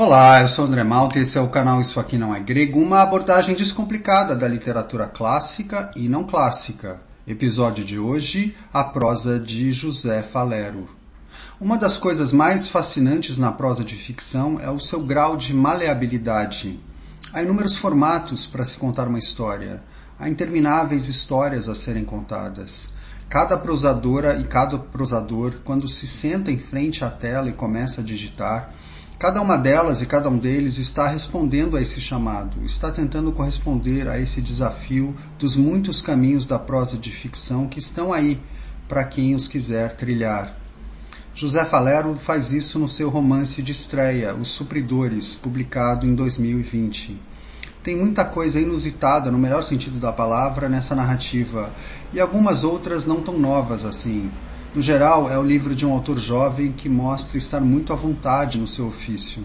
Olá, eu sou André Malta e esse é o canal Isso Aqui Não É Grego, uma abordagem descomplicada da literatura clássica e não clássica. Episódio de hoje, a prosa de José Falero. Uma das coisas mais fascinantes na prosa de ficção é o seu grau de maleabilidade. Há inúmeros formatos para se contar uma história. Há intermináveis histórias a serem contadas. Cada prosadora e cada prosador, quando se senta em frente à tela e começa a digitar, cada uma delas e cada um deles está respondendo a esse chamado, está tentando corresponder a esse desafio dos muitos caminhos da prosa de ficção que estão aí para quem os quiser trilhar. José Falero faz isso no seu romance de estreia, Os Supridores, publicado em 2020. Tem muita coisa inusitada, no melhor sentido da palavra, nessa narrativa, e algumas outras não tão novas assim. No geral, é o livro de um autor jovem que mostra estar muito à vontade no seu ofício.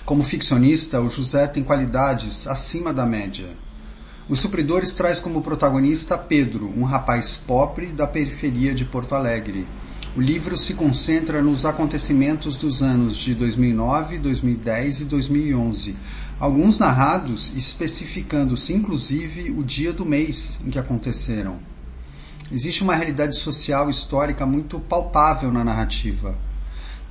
Como ficcionista, o José tem qualidades acima da média. Os Supridores traz como protagonista Pedro, um rapaz pobre da periferia de Porto Alegre. O livro se concentra nos acontecimentos dos anos de 2009, 2010 e 2011, alguns narrados especificando-se inclusive o dia do mês em que aconteceram. Existe uma realidade social e histórica muito palpável na narrativa.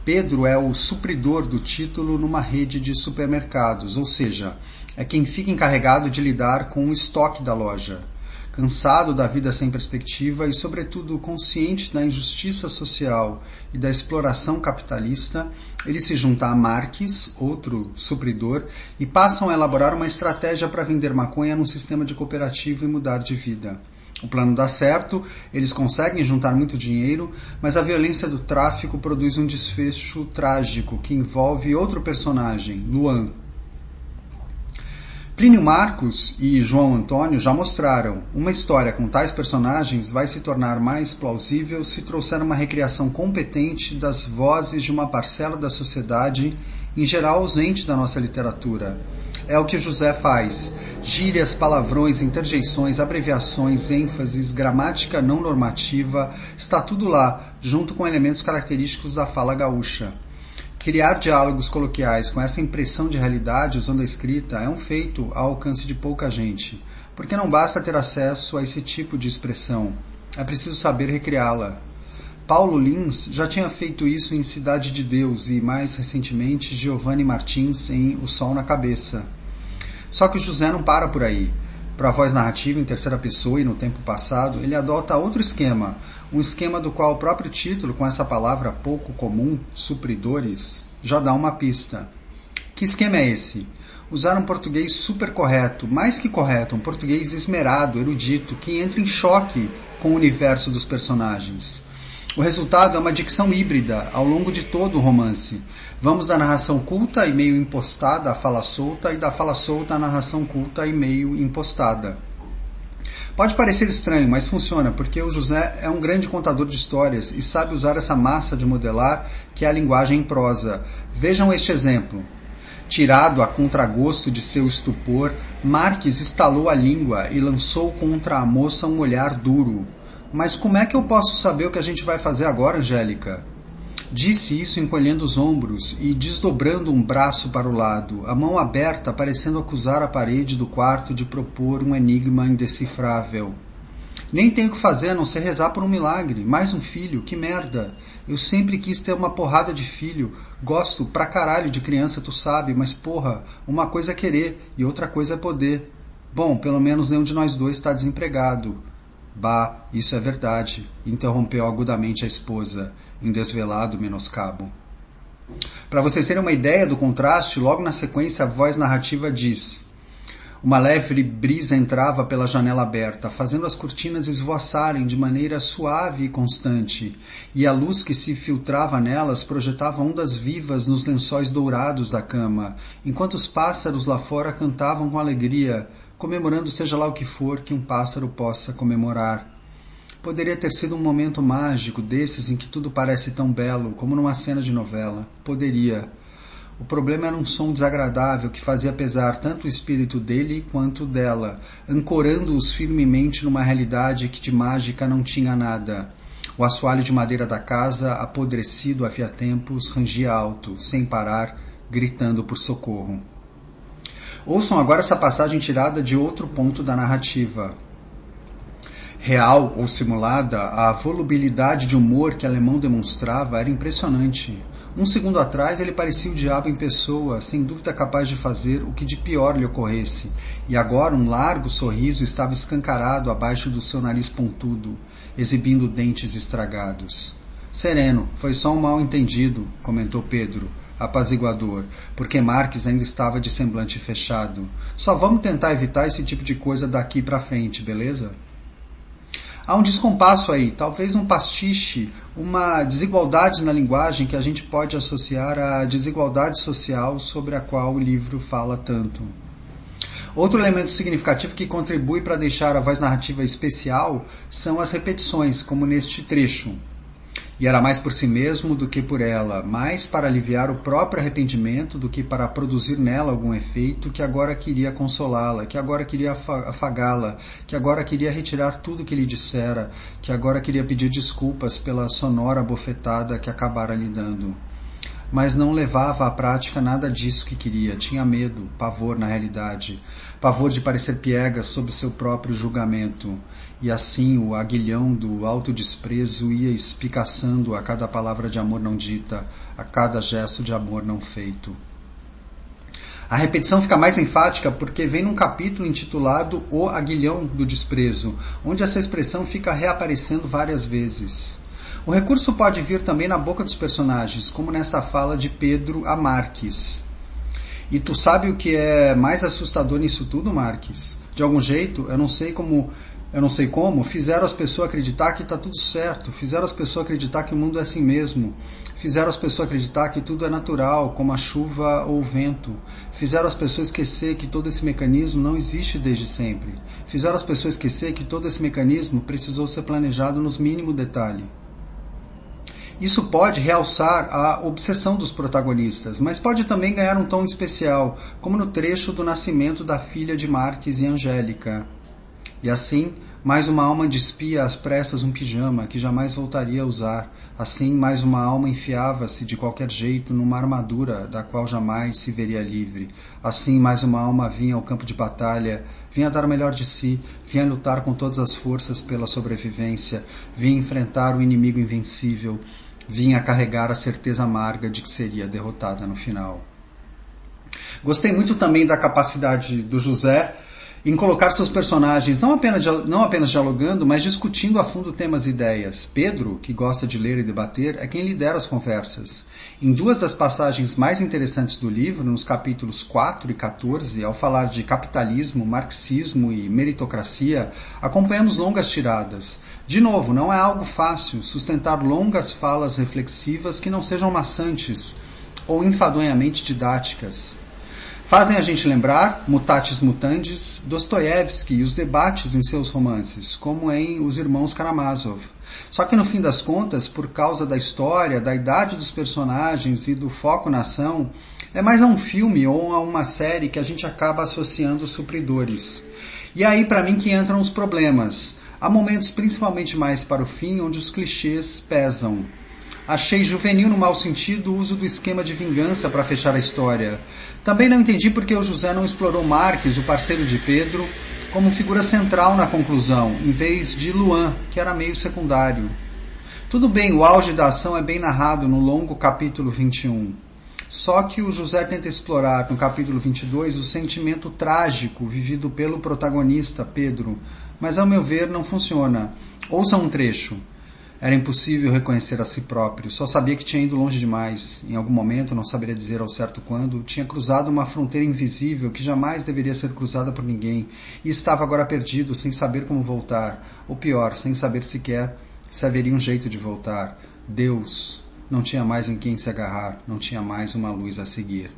Pedro é o supridor do título numa rede de supermercados, ou seja, é quem fica encarregado de lidar com o estoque da loja. Cansado da vida sem perspectiva e, sobretudo, consciente da injustiça social e da exploração capitalista, ele se junta a Marques, outro supridor, e passam a elaborar uma estratégia para vender maconha num sistema de cooperativa e mudar de vida. O plano dá certo, eles conseguem juntar muito dinheiro, mas a violência do tráfico produz um desfecho trágico que envolve outro personagem, Luan. Plínio Marcos e João Antônio já mostraram, uma história com tais personagens vai se tornar mais plausível se trouxer uma recriação competente das vozes de uma parcela da sociedade, em geral ausente da nossa literatura. É o que José faz. Gírias, palavrões, interjeições, abreviações, ênfases, gramática não normativa, está tudo lá, junto com elementos característicos da fala gaúcha. Criar diálogos coloquiais com essa impressão de realidade usando a escrita é um feito ao alcance de pouca gente, porque não basta ter acesso a esse tipo de expressão, é preciso saber recriá-la. Paulo Lins já tinha feito isso em Cidade de Deus e, mais recentemente, Giovanni Martins em O Sol na Cabeça. Só que o José não para por aí. Para a voz narrativa em terceira pessoa e no tempo passado, ele adota outro esquema, um esquema do qual o próprio título, com essa palavra pouco comum, supridores, já dá uma pista. Que esquema é esse? Usar um português super correto, mais que correto, um português esmerado, erudito, que entra em choque com o universo dos personagens. O resultado é uma dicção híbrida ao longo de todo o romance. Vamos da narração culta e meio impostada à fala solta e da fala solta à narração culta e meio impostada. Pode parecer estranho, mas funciona, porque o José é um grande contador de histórias e sabe usar essa massa de modelar que é a linguagem em prosa. Vejam este exemplo. Tirado a contragosto de seu estupor, Marques estalou a língua e lançou contra a moça um olhar duro. Mas como é que eu posso saber o que a gente vai fazer agora, Angélica? Disse isso encolhendo os ombros e desdobrando um braço para o lado, a mão aberta parecendo acusar a parede do quarto de propor um enigma indecifrável. Nem tenho o que fazer a não ser rezar por um milagre. Mais um filho, que merda. Eu sempre quis ter uma porrada de filho. Gosto pra caralho de criança, tu sabe, mas porra, uma coisa é querer e outra coisa é poder. Bom, pelo menos nenhum de nós dois está desempregado. Bah, isso é verdade, interrompeu agudamente a esposa, em desvelado menoscabo. Para vocês terem uma ideia do contraste, logo na sequência a voz narrativa diz: uma leve brisa entrava pela janela aberta, fazendo as cortinas esvoaçarem de maneira suave e constante, e a luz que se filtrava nelas projetava ondas vivas nos lençóis dourados da cama, enquanto os pássaros lá fora cantavam com alegria, comemorando seja lá o que for que um pássaro possa comemorar. Poderia ter sido um momento mágico desses em que tudo parece tão belo, como numa cena de novela. Poderia. O problema era um som desagradável que fazia pesar tanto o espírito dele quanto dela, ancorando-os firmemente numa realidade que de mágica não tinha nada. O assoalho de madeira da casa, apodrecido havia tempos, rangia alto, sem parar, gritando por socorro. Ouçam agora essa passagem tirada de outro ponto da narrativa. Real ou simulada, a volubilidade de humor que Alemão demonstrava era impressionante. Um segundo atrás ele parecia o diabo em pessoa, sem dúvida capaz de fazer o que de pior lhe ocorresse, e agora um largo sorriso estava escancarado abaixo do seu nariz pontudo, exibindo dentes estragados. Sereno, foi só um mal-entendido, comentou Pedro, apaziguador, porque Marques ainda estava de semblante fechado. Só vamos tentar evitar esse tipo de coisa daqui pra frente, beleza? Há um descompasso aí, talvez um pastiche, uma desigualdade na linguagem que a gente pode associar à desigualdade social sobre a qual o livro fala tanto. Outro elemento significativo que contribui para deixar a voz narrativa especial são as repetições, como neste trecho. E era mais por si mesmo do que por ela, mais para aliviar o próprio arrependimento do que para produzir nela algum efeito, que agora queria consolá-la, que agora queria afagá-la, que agora queria retirar tudo que lhe dissera, que agora queria pedir desculpas pela sonora bofetada que acabara lhe dando. Mas não levava à prática nada disso que queria, tinha medo, pavor na realidade, pavor de parecer piega sob seu próprio julgamento. E assim o aguilhão do autodesprezo ia espicaçando a cada palavra de amor não dita, a cada gesto de amor não feito. A repetição fica mais enfática porque vem num capítulo intitulado O Aguilhão do Desprezo, onde essa expressão fica reaparecendo várias vezes. O recurso pode vir também na boca dos personagens, como nessa fala de Pedro a Marques. E tu sabe o que é mais assustador nisso tudo, Marques? De algum jeito, eu não sei como, fizeram as pessoas acreditar que está tudo certo, fizeram as pessoas acreditar que o mundo é assim mesmo, fizeram as pessoas acreditar que tudo é natural, como a chuva ou o vento, fizeram as pessoas esquecer que todo esse mecanismo não existe desde sempre, fizeram as pessoas esquecer que todo esse mecanismo precisou ser planejado nos mínimos detalhes. Isso pode realçar a obsessão dos protagonistas, mas pode também ganhar um tom especial, como no trecho do nascimento da filha de Marques e Angélica. E assim, mais uma alma despia às pressas um pijama que jamais voltaria a usar. Assim, mais uma alma enfiava-se de qualquer jeito numa armadura da qual jamais se veria livre. Assim, mais uma alma vinha ao campo de batalha, vinha dar o melhor de si, vinha lutar com todas as forças pela sobrevivência, vinha enfrentar o inimigo invencível, vinha carregar a certeza amarga de que seria derrotada no final. Gostei muito também da capacidade do José em colocar seus personagens não apenas dialogando, mas discutindo a fundo temas e ideias. Pedro, que gosta de ler e debater, é quem lidera as conversas. Em duas das passagens mais interessantes do livro, nos capítulos 4 e 14, ao falar de capitalismo, marxismo e meritocracia, acompanhamos longas tiradas. De novo, não é algo fácil sustentar longas falas reflexivas que não sejam maçantes ou enfadonhamente didáticas. Fazem a gente lembrar, mutatis mutandis, Dostoiévski e os debates em seus romances, como em Os Irmãos Karamazov. Só que no fim das contas, por causa da história, da idade dos personagens e do foco na ação, é mais a um filme ou a uma série que a gente acaba associando supridores. E é aí para mim que entram os problemas. Há momentos, principalmente mais para o fim, onde os clichês pesam. Achei juvenil no mau sentido o uso do esquema de vingança para fechar a história. Também não entendi porque o José não explorou Marques, o parceiro de Pedro, como figura central na conclusão, em vez de Luan, que era meio secundário. Tudo bem, o auge da ação é bem narrado no longo capítulo 21. Só que o José tenta explorar no capítulo 22 o sentimento trágico vivido pelo protagonista, Pedro, mas ao meu ver não funciona. Ouça um trecho. Era impossível reconhecer a si próprio, só sabia que tinha ido longe demais. Em algum momento, não saberia dizer ao certo quando, tinha cruzado uma fronteira invisível que jamais deveria ser cruzada por ninguém, e estava agora perdido, sem saber como voltar, ou pior, sem saber sequer se haveria um jeito de voltar. Deus, não tinha mais em quem se agarrar, não tinha mais uma luz a seguir.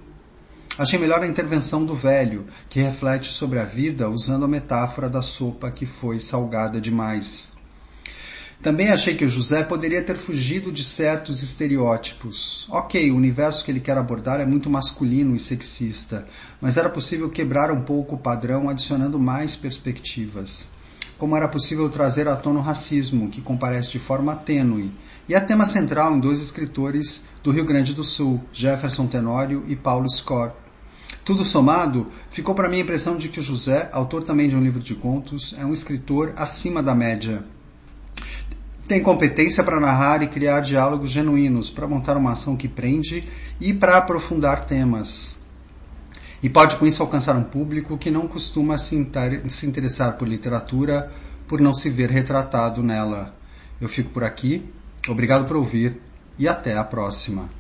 Achei melhor a intervenção do velho, que reflete sobre a vida usando a metáfora da sopa que foi salgada demais. Também achei que o José poderia ter fugido de certos estereótipos. Ok, o universo que ele quer abordar é muito masculino e sexista, mas era possível quebrar um pouco o padrão adicionando mais perspectivas. Como era possível trazer à tona o racismo, que comparece de forma tênue, e é tema central em 2 escritores do Rio Grande do Sul, Jefferson Tenório e Paulo Score. Tudo somado, ficou para mim a impressão de que o José, autor também de um livro de contos, é um escritor acima da média. Tem competência para narrar e criar diálogos genuínos, para montar uma ação que prende e para aprofundar temas. E pode com isso alcançar um público que não costuma se interessar por literatura, por não se ver retratado nela. Eu fico por aqui, obrigado por ouvir e até a próxima.